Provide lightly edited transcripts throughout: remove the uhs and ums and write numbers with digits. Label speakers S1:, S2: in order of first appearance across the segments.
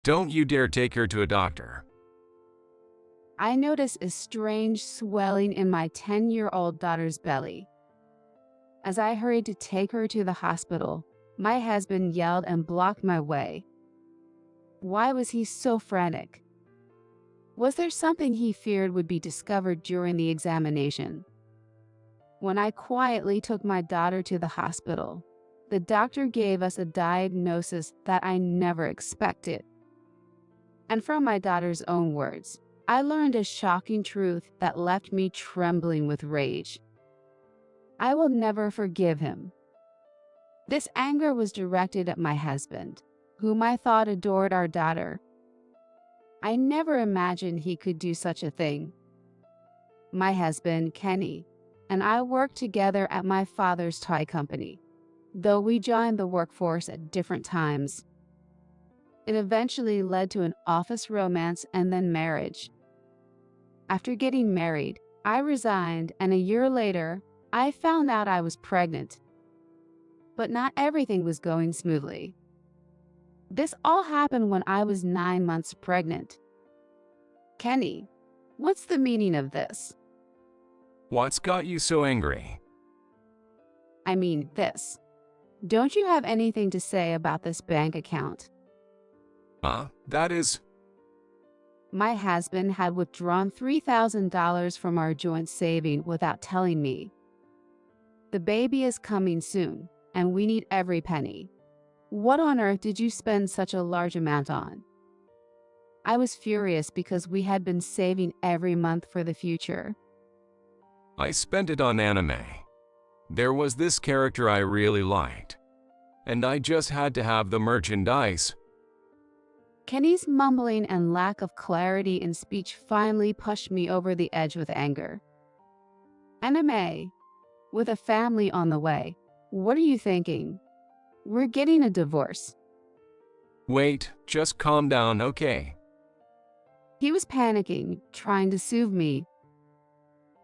S1: Don't you dare take her to a doctor.
S2: I noticed a strange swelling in my 10-year-old daughter's belly. As I hurried to take her to the hospital, my husband yelled and blocked my way. Why was he so frantic? Was there something he feared would be discovered during the examination? When I quietly took my daughter to the hospital, the doctor gave us a diagnosis that I never expected. And from my daughter's own words, I learned a shocking truth that left me trembling with rage. I will never forgive him. This anger was directed at my husband, whom I thought adored our daughter. I never imagined he could do such a thing. My husband, Kenny, and I worked together at my father's toy company, though we joined the workforce at different times. It eventually led to an office romance and then marriage. After getting married, I resigned, and a year later, I found out I was pregnant. But not everything was going smoothly. This all happened when I was 9 months pregnant. Kenny, what's the meaning of this?
S1: What's got you so angry?
S2: I mean this. Don't you have anything to say about this bank account?
S1: That is…
S2: My husband had withdrawn $3,000 from our joint saving without telling me. The baby is coming soon, and we need every penny. What on earth did you spend such a large amount on? I was furious because we had been saving every month for the future.
S1: I spent it on anime. There was this character I really liked, and I just had to have the merchandise.
S2: Kenny's mumbling and lack of clarity in speech finally pushed me over the edge with anger. Anime, with a family on the way, what are you thinking? We're getting a divorce.
S1: Wait, just calm down, okay?
S2: He was panicking, trying to soothe me.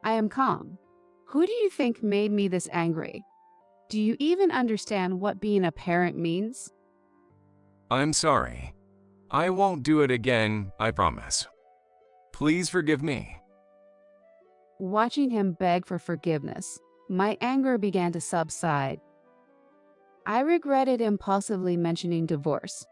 S2: I am calm. Who do you think made me this angry? Do you even understand what being a parent means?
S1: I'm sorry. I won't do it again, I promise. Please forgive me.
S2: Watching him beg for forgiveness, my anger began to subside. I regretted impulsively mentioning divorce.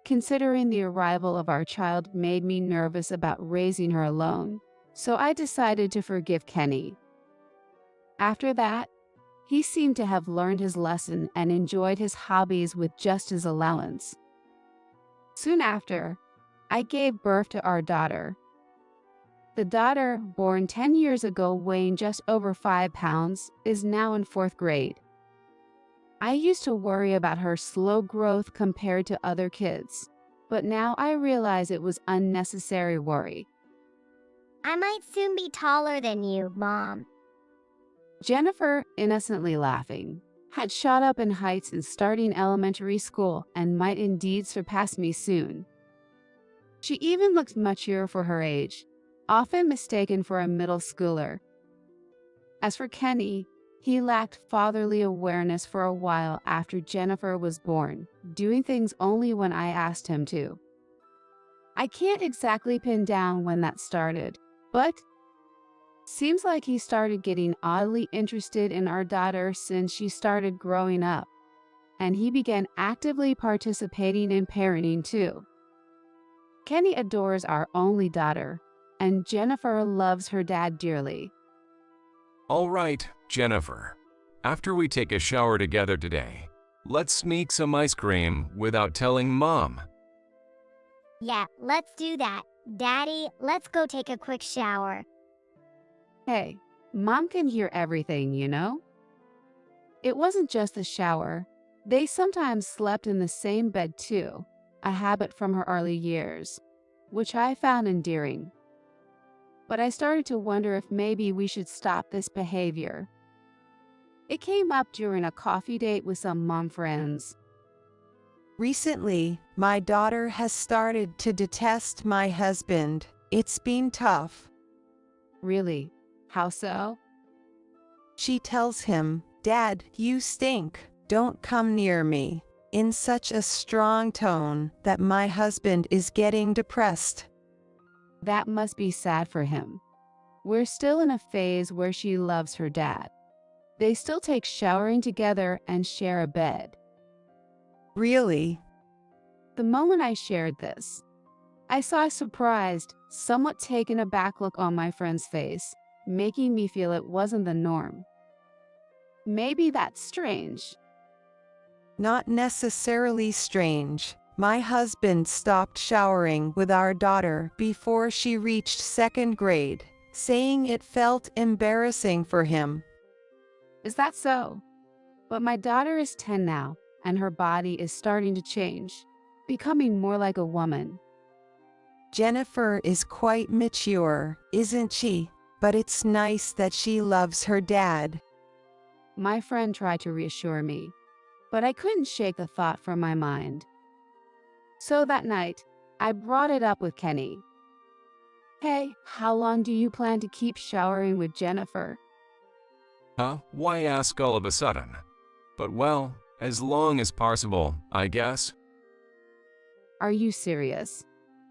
S2: Considering the arrival of our child made me nervous about raising her alone, so I decided to forgive Kenny. After that, he seemed to have learned his lesson and enjoyed his hobbies with just his allowance. Soon after, I gave birth to our daughter. The daughter, born 10 years ago weighing just over 5 pounds, is now in 4th grade. I used to worry about her slow growth compared to other kids, but now I realize it was unnecessary worry.
S3: I might soon be taller than you, Mom.
S2: Jennifer, innocently laughing, had shot up in heights in starting elementary school and might indeed surpass me soon. She even looked mature for her age, often mistaken for a middle schooler. As for Kenny, he lacked fatherly awareness for a while after Jennifer was born, doing things only when I asked him to. I can't exactly pin down when that started, but seems like he started getting oddly interested in our daughter since she started growing up, and he began actively participating in parenting too. Kenny adores our only daughter, and Jennifer loves her dad dearly.
S1: All right, Jennifer. After we take a shower together today, let's sneak some ice cream without telling Mom.
S3: Yeah, let's do that. Daddy, let's go take a quick shower.
S2: Hey, Mom can hear everything, you know? It wasn't just the shower. They sometimes slept in the same bed too, a habit from her early years, which I found endearing. But I started to wonder if maybe we should stop this behavior. It came up during a coffee date with some mom friends.
S4: Recently, my daughter has started to detest my husband. It's been tough.
S2: Really? How so?
S4: She tells him, "Dad, you stink. Don't come near me." in such a strong tone that my husband is getting depressed.
S2: That must be sad for him. We're still in a phase where she loves her dad. They still take showering together and share a bed.
S4: Really?
S2: The moment I shared this, I saw a surprised, somewhat taken aback look on my friend's face, making me feel it wasn't the norm. Maybe that's strange.
S4: Not necessarily strange. My husband stopped showering with our daughter before she reached 2nd grade, saying it felt embarrassing for him.
S2: Is that so? But my daughter is 10 now, and her body is starting to change, becoming more like a woman.
S4: Jennifer is quite mature, isn't she? But it's nice that she loves her dad.
S2: My friend tried to reassure me, but I couldn't shake the thought from my mind. So that night, I brought it up with Kenny. Hey, how long do you plan to keep showering with Jennifer?
S1: Huh? Why ask all of a sudden? But well, as long as possible, I guess.
S2: Are you serious?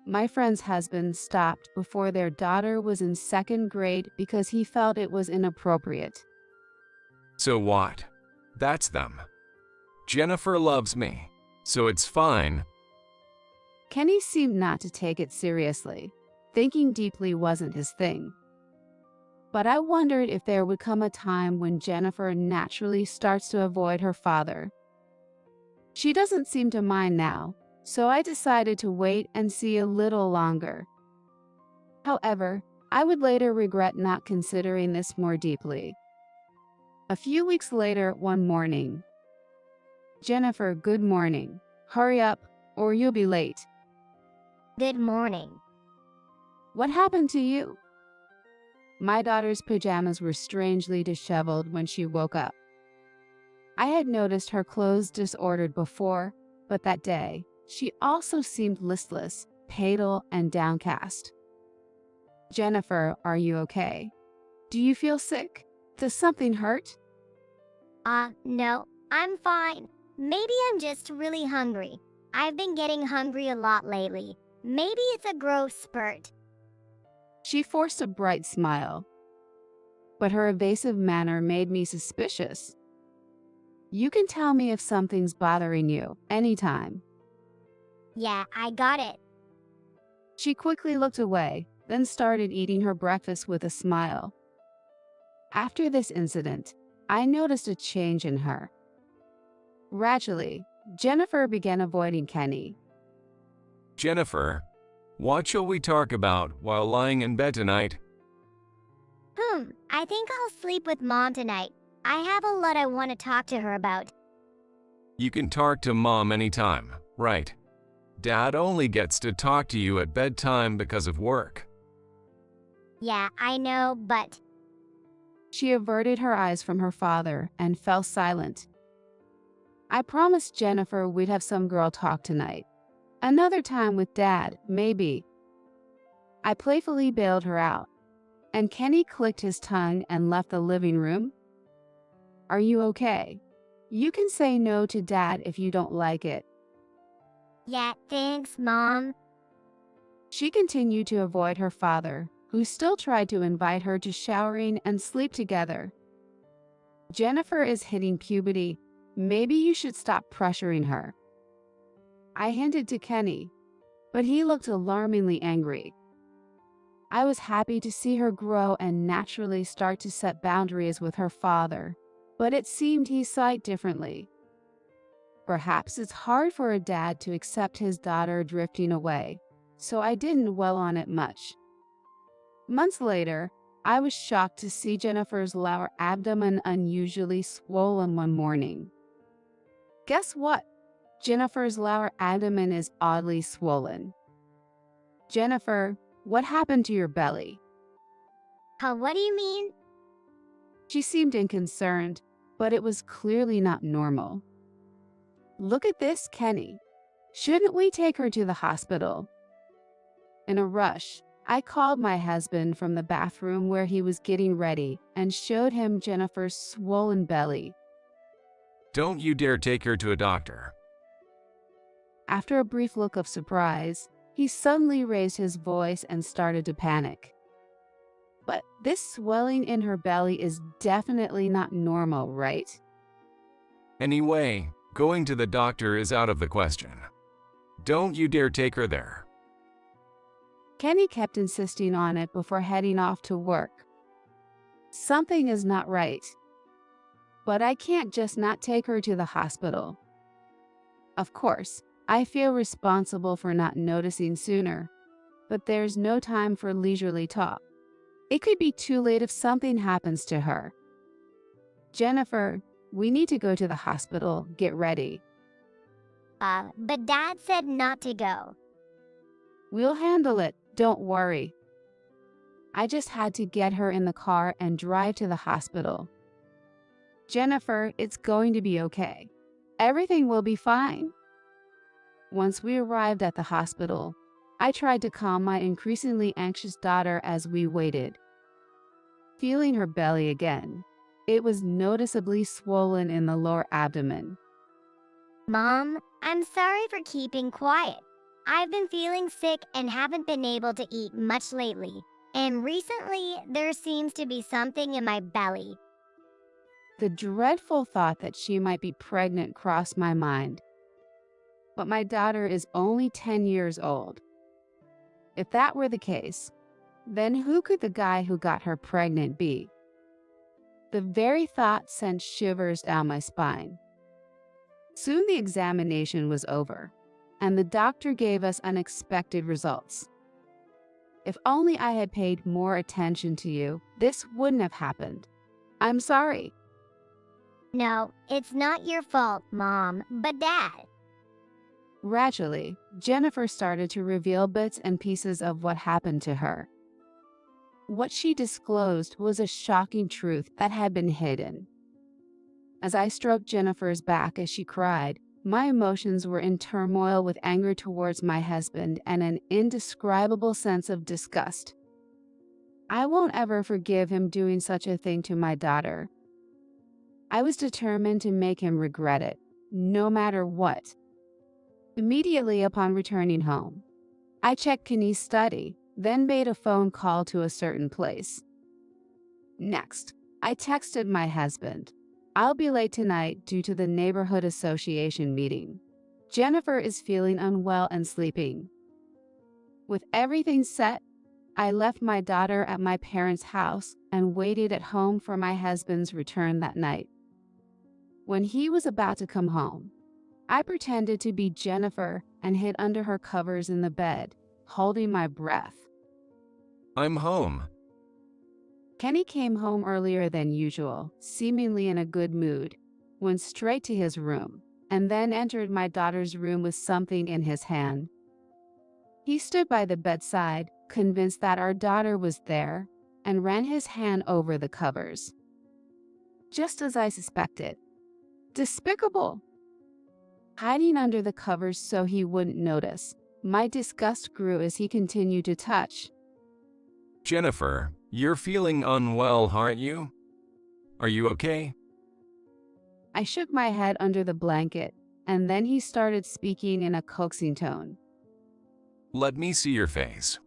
S2: My friend's husband stopped before their daughter was in 2nd grade because he felt it was inappropriate.
S1: So what? That's them. Jennifer loves me, so it's fine.
S2: Kenny seemed not to take it seriously. Thinking deeply wasn't his thing. But I wondered if there would come a time when Jennifer naturally starts to avoid her father. She doesn't seem to mind now, so I decided to wait and see a little longer. However, I would later regret not considering this more deeply. A few weeks later, one morning. Jennifer, good morning. Hurry up, or you'll be late.
S3: Good morning.
S2: What happened to you? My daughter's pajamas were strangely disheveled when she woke up. I had noticed her clothes disordered before, but that day, she also seemed listless, pale, and downcast. Jennifer, are you okay? Do you feel sick? Does something hurt?
S3: No, I'm fine. Maybe I'm just really hungry. I've been getting hungry a lot lately. Maybe it's a growth spurt.
S2: She forced a bright smile, but her evasive manner made me suspicious. You can tell me if something's bothering you, anytime.
S3: Yeah, I got it.
S2: She quickly looked away, then started eating her breakfast with a smile. After this incident, I noticed a change in her. Gradually, Jennifer began avoiding Kenny.
S1: Jennifer, what shall we talk about while lying in bed tonight?
S3: I think I'll sleep with Mom tonight. I have a lot I want to talk to her about.
S1: You can talk to Mom anytime, right? Dad only gets to talk to you at bedtime because of work.
S3: Yeah, I know, but...
S2: She averted her eyes from her father and fell silent. I promised Jennifer we'd have some girl talk tonight. Another time with Dad, maybe. I playfully bailed her out, and Kenny clicked his tongue and left the living room. Are you okay? You can say no to Dad if you don't like it.
S3: Yeah, thanks, Mom.
S2: She continued to avoid her father, who still tried to invite her to showering and sleep together. Jennifer is hitting puberty. Maybe you should stop pressuring her. I hinted to Kenny, but he looked alarmingly angry. I was happy to see her grow and naturally start to set boundaries with her father, but it seemed he saw it differently. Perhaps it's hard for a dad to accept his daughter drifting away, so I didn't dwell on it much. Months later, I was shocked to see Jennifer's lower abdomen unusually swollen one morning. Guess what? Jennifer's lower abdomen is oddly swollen. Jennifer, what happened to your belly?
S3: What do you mean?
S2: She seemed unconcerned, but it was clearly not normal. Look at this, Kenny. Shouldn't we take her to the hospital? In a rush, I called my husband from the bathroom where he was getting ready and showed him Jennifer's swollen belly.
S1: Don't you dare take her to a doctor.
S2: After a brief look of surprise, he suddenly raised his voice and started to panic. But this swelling in her belly is definitely not normal, right?
S1: Anyway, going to the doctor is out of the question. Don't you dare take her there.
S2: Kenny kept insisting on it before heading off to work. Something is not right. But I can't just not take her to the hospital. Of course, I feel responsible for not noticing sooner, but there's no time for leisurely talk. It could be too late if something happens to her. Jennifer, we need to go to the hospital. Get ready.
S3: But Dad said not to go.
S2: We'll handle it. Don't worry. I just had to get her in the car and drive to the hospital. Jennifer, it's going to be okay. Everything will be fine. Once we arrived at the hospital, I tried to calm my increasingly anxious daughter as we waited. Feeling her belly again, it was noticeably swollen in the lower abdomen.
S3: Mom, I'm sorry for keeping quiet. I've been feeling sick and haven't been able to eat much lately. And recently, there seems to be something in my belly.
S2: The dreadful thought that she might be pregnant crossed my mind. But my daughter is only 10 years old. If that were the case, then who could the guy who got her pregnant be? The very thought sent shivers down my spine. Soon the examination was over, and the doctor gave us unexpected results. If only I had paid more attention to you, this wouldn't have happened. I'm sorry.
S3: No, it's not your fault, Mom, but Dad.
S2: Gradually, Jennifer started to reveal bits and pieces of what happened to her. What she disclosed was a shocking truth that had been hidden. As I stroked Jennifer's back as she cried, my emotions were in turmoil with anger towards my husband and an indescribable sense of disgust. I won't ever forgive him doing such a thing to my daughter. I was determined to make him regret it, no matter what. Immediately upon returning home, I checked Kenny's study, then made a phone call to a certain place. Next, I texted my husband. I'll be late tonight due to the neighborhood association meeting. Jennifer is feeling unwell and sleeping. With everything set, I left my daughter at my parents' house and waited at home for my husband's return that night. When he was about to come home, I pretended to be Jennifer and hid under her covers in the bed, holding my breath.
S1: I'm home.
S2: Kenny came home earlier than usual, seemingly in a good mood, went straight to his room, and then entered my daughter's room with something in his hand. He stood by the bedside, convinced that our daughter was there, and ran his hand over the covers. Just as I suspected. Despicable! Hiding under the covers so he wouldn't notice, my disgust grew as he continued to touch.
S1: Jennifer, you're feeling unwell, aren't you? Are you okay?
S2: I shook my head under the blanket, and then he started speaking in a coaxing tone.
S1: Let me see your face.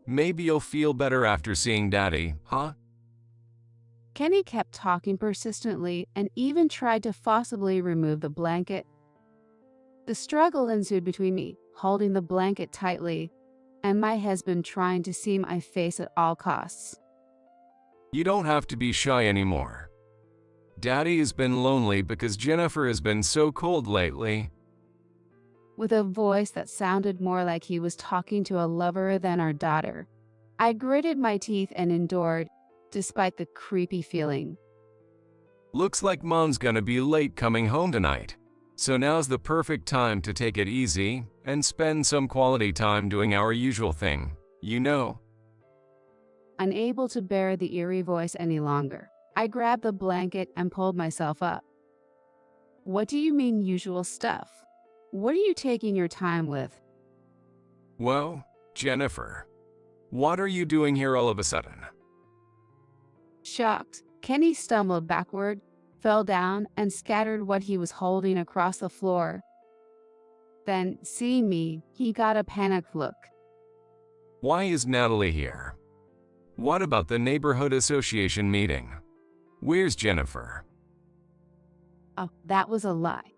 S1: Maybe you'll feel better after seeing Daddy, huh?
S2: Kenny kept talking persistently and even tried to forcibly remove the blanket. The struggle ensued between me, holding the blanket tightly, and my husband trying to see my face at all costs.
S1: You don't have to be shy anymore. Daddy has been lonely because Jennifer has been so cold lately.
S2: With a voice that sounded more like he was talking to a lover than our daughter, I gritted my teeth and endured, despite the creepy feeling.
S1: Looks like Mom's gonna be late coming home tonight. So now's the perfect time to take it easy and spend some quality time doing our usual thing, you know.
S2: Unable to bear the eerie voice any longer, I grabbed the blanket and pulled myself up. What do you mean usual stuff? What are you taking your time with?
S1: Well, Jennifer, what are you doing here all of a sudden?
S2: Shocked, Kenny stumbled backward, fell down, and scattered what he was holding across the floor. Then, seeing me, he got a panicked look.
S1: Why is Natalie here? What about the neighborhood association meeting? Where's Jennifer?
S2: Oh, that was a lie.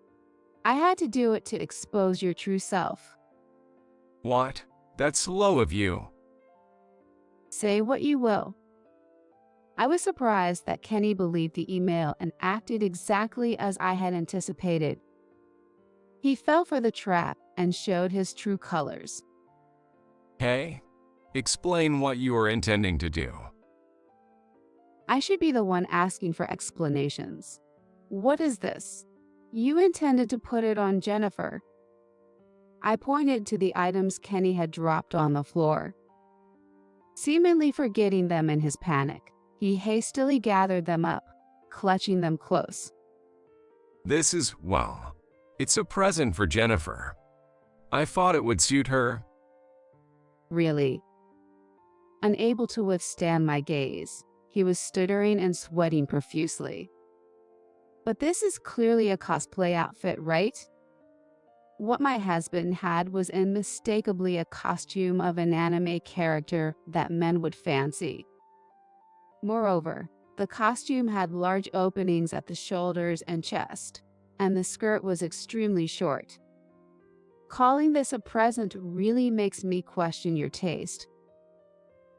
S2: I had to do it to expose your true self.
S1: What? That's slow of you.
S2: Say what you will. I was surprised that Kenny believed the email and acted exactly as I had anticipated. He fell for the trap and showed his true colors.
S1: Hey, explain what you are intending to do.
S2: I should be the one asking for explanations. What is this? You intended to put it on Jennifer. I pointed to the items Kenny had dropped on the floor. Seemingly forgetting them in his panic, he hastily gathered them up, clutching them close.
S1: This is, well, it's a present for Jennifer. I thought it would suit her.
S2: Really? Unable to withstand my gaze, he was stuttering and sweating profusely. But this is clearly a cosplay outfit, right? What my husband had was unmistakably a costume of an anime character that men would fancy. Moreover, the costume had large openings at the shoulders and chest, and the skirt was extremely short. Calling this a present really makes me question your taste.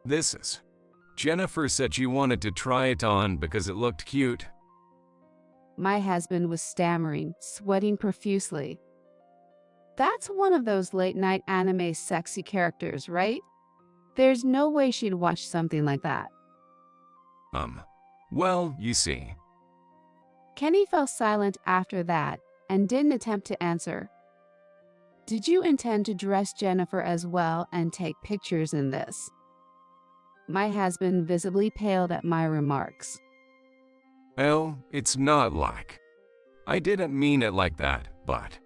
S1: This is. Jennifer said she wanted to try it on because it looked cute.
S2: My husband was stammering, sweating profusely. That's one of those late-night anime sexy characters, right? There's no way she'd watch something like that.
S1: Well, you see.
S2: Kenny fell silent after that and didn't attempt to answer. Did you intend to dress Jennifer as well and take pictures in this? My husband visibly paled at my remarks.
S1: Oh, it's not like. I didn't mean it like that, but.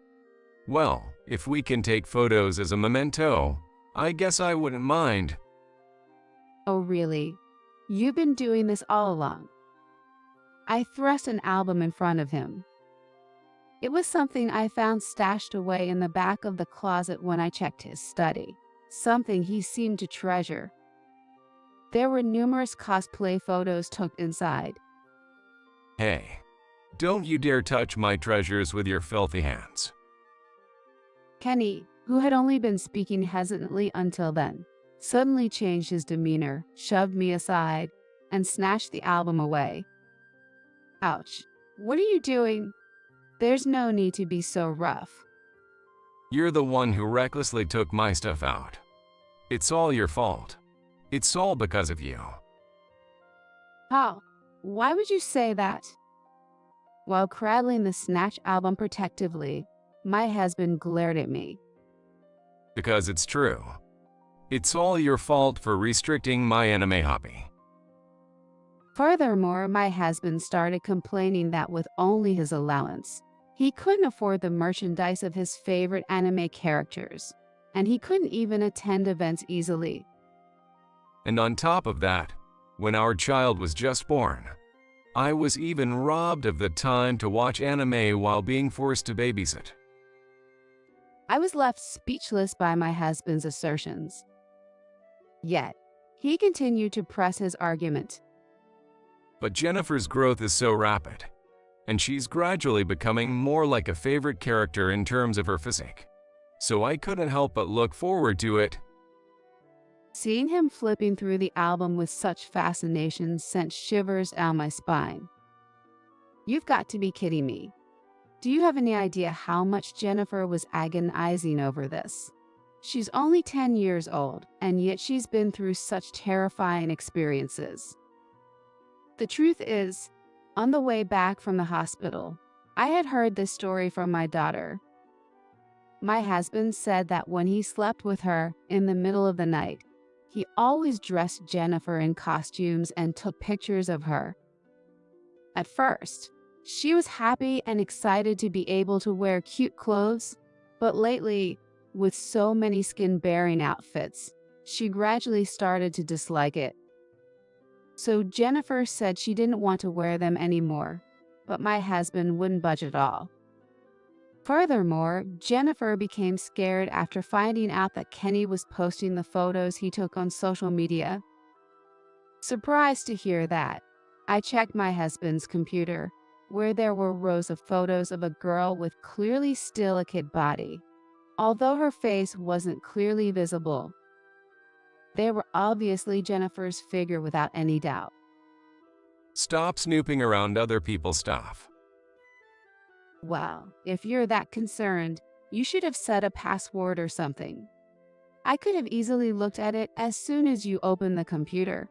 S1: Well, if we can take photos as a memento, I guess I wouldn't mind.
S2: Oh, really? You've been doing this all along. I thrust an album in front of him. It was something I found stashed away in the back of the closet when I checked his study, something he seemed to treasure. There were numerous cosplay photos tucked inside.
S1: Hey, don't you dare touch my treasures with your filthy hands.
S2: Kenny, who had only been speaking hesitantly until then, suddenly changed his demeanor, shoved me aside, and snatched the album away. Ouch. What are you doing? There's no need to be so rough.
S1: You're the one who recklessly took my stuff out. It's all your fault. It's all because of you.
S2: How? Why would you say that? While cradling the snatched album protectively, my husband glared at me.
S1: Because it's true. It's all your fault for restricting my anime hobby.
S2: Furthermore, my husband started complaining that with only his allowance, he couldn't afford the merchandise of his favorite anime characters, and he couldn't even attend events easily.
S1: And on top of that, when our child was just born, I was even robbed of the time to watch anime while being forced to babysit.
S2: I was left speechless by my husband's assertions. Yet, he continued to press his argument.
S1: But Jennifer's growth is so rapid, and she's gradually becoming more like a favorite character in terms of her physique. So I couldn't help but look forward to it.
S2: Seeing him flipping through the album with such fascination sent shivers down my spine. You've got to be kidding me. Do you have any idea how much Jennifer was agonizing over this? She's only 10 years old, and yet she's been through such terrifying experiences. The truth is, on the way back from the hospital, I had heard this story from my daughter. My husband said that when he slept with her in the middle of the night, he always dressed Jennifer in costumes and took pictures of her. At first, she was happy and excited to be able to wear cute clothes, but lately, with so many skin-bearing outfits, she gradually started to dislike it. So Jennifer said she didn't want to wear them anymore, but my husband wouldn't budge at all. Furthermore, Jennifer became scared after finding out that Kenny was posting the photos he took on social media. Surprised to hear that, I checked my husband's computer, where there were rows of photos of a girl with clearly still a kid body. Although her face wasn't clearly visible, they were obviously Jennifer's figure without any doubt.
S1: Stop snooping around other people's stuff.
S2: Well, if you're that concerned, you should have set a password or something. I could have easily looked at it as soon as you opened the computer.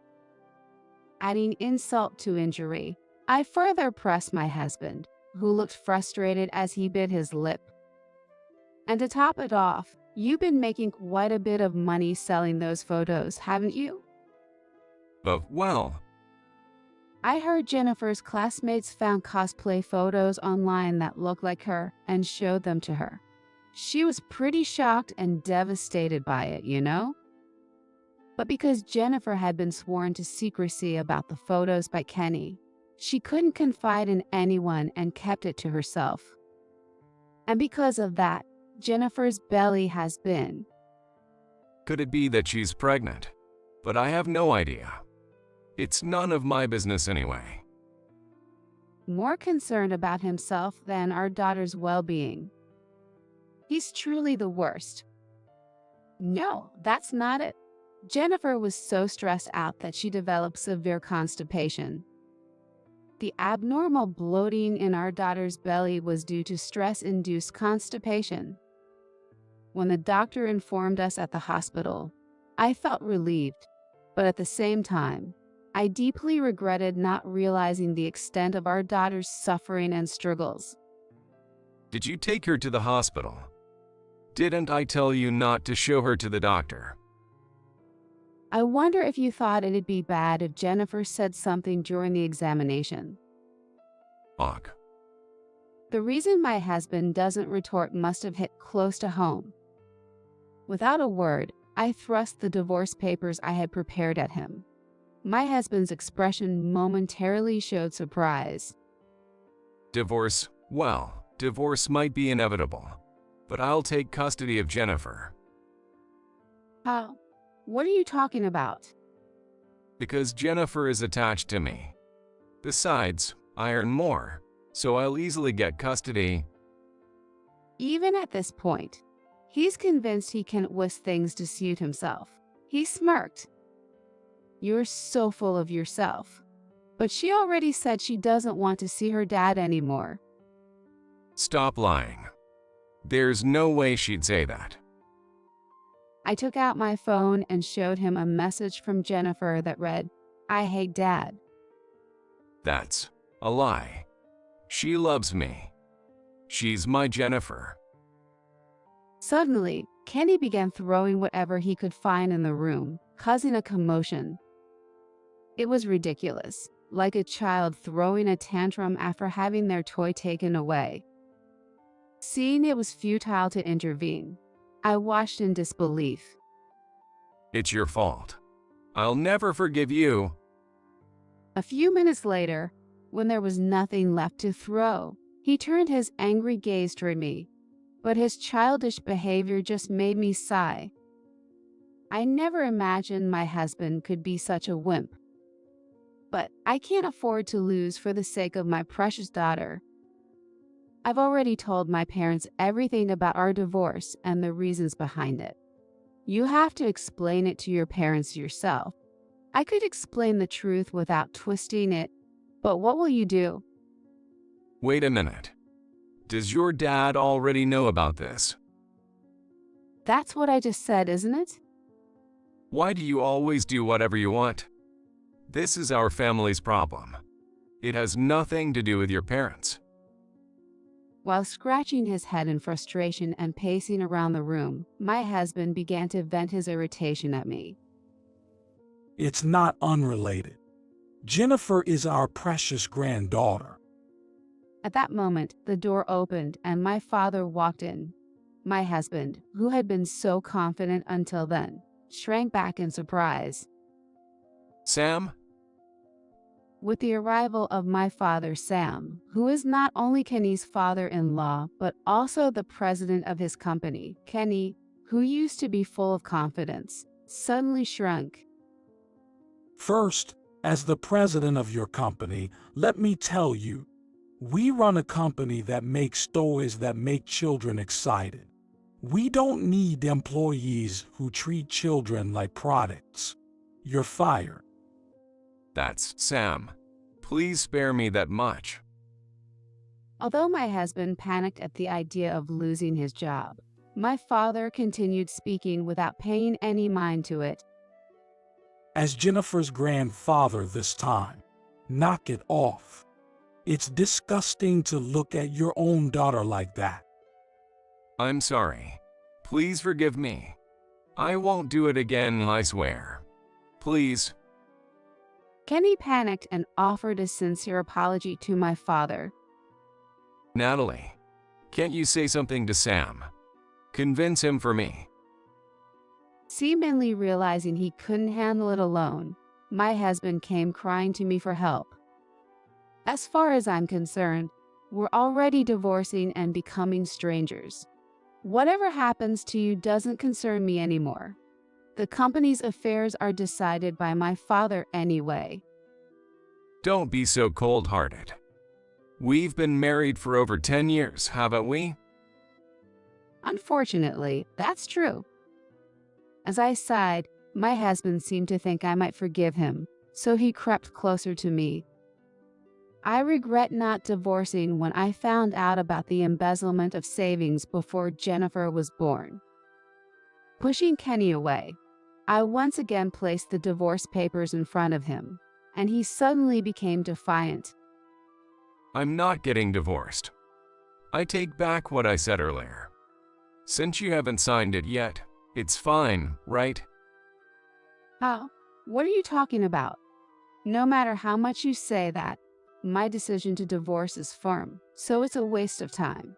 S2: Adding insult to injury, I further pressed my husband, who looked frustrated as he bit his lip. And to top it off, you've been making quite a bit of money selling those photos, haven't you?
S1: But, well,
S2: I heard Jennifer's classmates found cosplay photos online that looked like her and showed them to her. She was pretty shocked and devastated by it, you know? But because Jennifer had been sworn to secrecy about the photos by Kenny, she couldn't confide in anyone and kept it to herself. And because of that, Jennifer's belly has been.
S1: could it be that she's pregnant? But I have no idea. It's none of my business anyway.
S2: More concerned about himself than our daughter's well-being. He's truly the worst. No, that's not it. Jennifer was so stressed out that she developed severe constipation. The abnormal bloating in our daughter's belly was due to stress-induced constipation. When the doctor informed us at the hospital, I felt relieved, but at the same time, I deeply regretted not realizing the extent of our daughter's suffering and struggles.
S1: Did you take her to the hospital? Didn't I tell you not to show her to the doctor?
S2: I wonder if you thought it'd be bad if Jennifer said something during the examination.
S1: Ugh.
S2: The reason my husband doesn't retort must have hit close to home. Without a word, I thrust the divorce papers I had prepared at him. My husband's expression momentarily showed surprise.
S1: Divorce? Well, divorce might be inevitable, but I'll take custody of Jennifer.
S2: How? What are you talking about?
S1: Because Jennifer is attached to me. Besides, I earn more, so I'll easily get custody.
S2: Even at this point, he's convinced he can twist things to suit himself. He smirked. You're so full of yourself. But she already said she doesn't want to see her dad anymore.
S1: Stop lying. There's no way she'd say that.
S2: I took out my phone and showed him a message from Jennifer that read, "I hate Dad."
S1: That's a lie. She loves me. She's my Jennifer.
S2: Suddenly, Kenny began throwing whatever he could find in the room, causing a commotion. It was ridiculous, like a child throwing a tantrum after having their toy taken away. Seeing it was futile to intervene, I watched in disbelief.
S1: It's your fault. I'll never forgive you.
S2: A few minutes later, when there was nothing left to throw, he turned his angry gaze toward me, but his childish behavior just made me sigh. I never imagined my husband could be such a wimp. But I can't afford to lose for the sake of my precious daughter. I've already told my parents everything about our divorce and the reasons behind it. You have to explain it to your parents yourself. I could explain the truth without twisting it, but what will you do?
S1: Wait a minute. Does your dad already know about this?
S2: That's what I just said, isn't it?
S1: Why do you always do whatever you want? This is our family's problem. It has nothing to do with your parents.
S2: While scratching his head in frustration and pacing around the room, my husband began to vent his irritation at me.
S5: It's not unrelated. Jennifer is our precious granddaughter.
S2: At that moment, the door opened and my father walked in. My husband, who had been so confident until then, shrank back in surprise.
S1: Sam?
S2: with the arrival of my father, Sam, who is not only Kenny's father-in-law, but also the president of his company. Kenny, who used to be full of confidence, suddenly shrunk.
S5: First, as the president of your company, let me tell you, we run a company that makes stories that make children excited. We don't need employees who treat children like products. You're fired.
S1: That's Sam. Please spare me that much.
S2: Although my husband panicked at the idea of losing his job, my father continued speaking without paying any mind to it.
S5: As Jennifer's grandfather this time, knock it off. It's disgusting to look at your own daughter like that.
S1: I'm sorry. Please forgive me. I won't do it again, I swear. Please.
S2: Kenny panicked and offered a sincere apology to my father.
S1: Natalie, can't you say something to Sam? Convince him for me.
S2: Seemingly realizing he couldn't handle it alone, my husband came crying to me for help. As far as I'm concerned, we're already divorcing and becoming strangers. Whatever happens to you doesn't concern me anymore. The company's affairs are decided by my father anyway.
S1: Don't be so cold-hearted. We've been married for over 10 years, haven't we?
S2: Unfortunately, that's true. As I sighed, my husband seemed to think I might forgive him, so he crept closer to me. I regret not divorcing when I found out about the embezzlement of savings before Jennifer was born. Pushing Kenny away, I once again placed the divorce papers in front of him, and he suddenly became defiant.
S1: I'm not getting divorced. I take back what I said earlier. Since you haven't signed it yet, it's fine, right?
S2: How? What are you talking about? No matter how much you say that, my decision to divorce is firm, so it's a waste of time.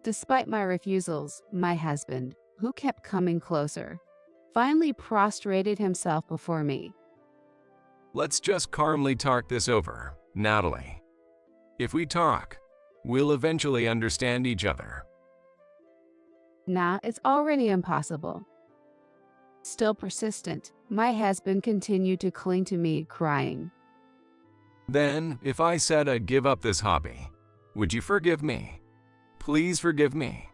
S2: Despite my refusals, my husband, who kept coming closer, finally prostrated himself before me.
S1: Let's just calmly talk this over, Natalie. If we talk, we'll eventually understand each other.
S2: Nah, it's already impossible. Still persistent, my husband continued to cling to me, crying.
S1: Then, if I said I'd give up this hobby, would you forgive me? Please forgive me.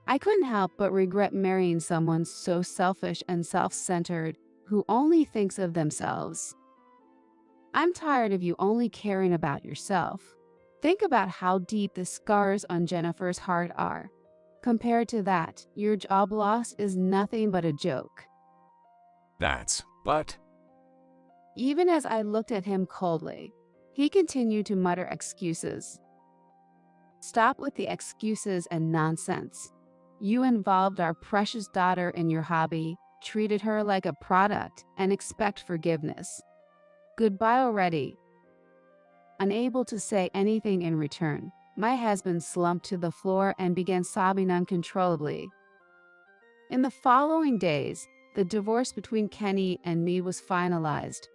S2: I couldn't help but regret marrying someone so selfish and self-centered, who only thinks of themselves. I'm tired of you only caring about yourself. Think about how deep the scars on Jennifer's heart are. Compared to that, your job loss is nothing but a joke.
S1: But...
S2: Even as I looked at him coldly, he continued to mutter excuses. Stop with the excuses and nonsense. You involved our precious daughter in your hobby, treated her like a product, and expect forgiveness. Goodbye already. Unable to say anything in return, my husband slumped to the floor and began sobbing uncontrollably. In the following days, the divorce between Kenny and me was finalized.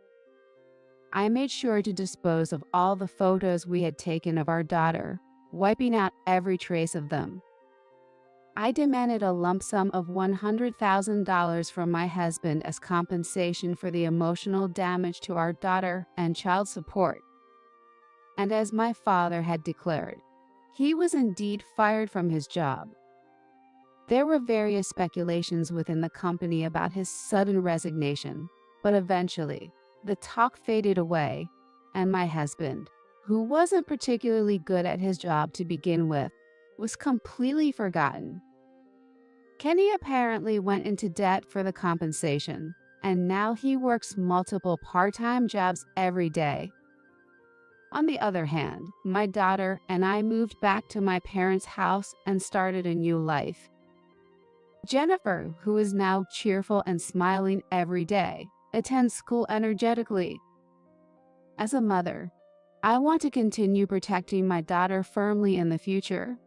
S2: I made sure to dispose of all the photos we had taken of our daughter, wiping out every trace of them. I demanded a lump sum of $100,000 from my husband as compensation for the emotional damage to our daughter and child support. And as my father had declared, he was indeed fired from his job. There were various speculations within the company about his sudden resignation, but eventually, the talk faded away, and my husband, who wasn't particularly good at his job to begin with, was completely forgotten. Kenny apparently went into debt for the compensation, and now he works multiple part-time jobs every day. On the other hand, my daughter and I moved back to my parents' house and started a new life. Jennifer, who is now cheerful and smiling every day, attends school energetically. As a mother, I want to continue protecting my daughter firmly in the future,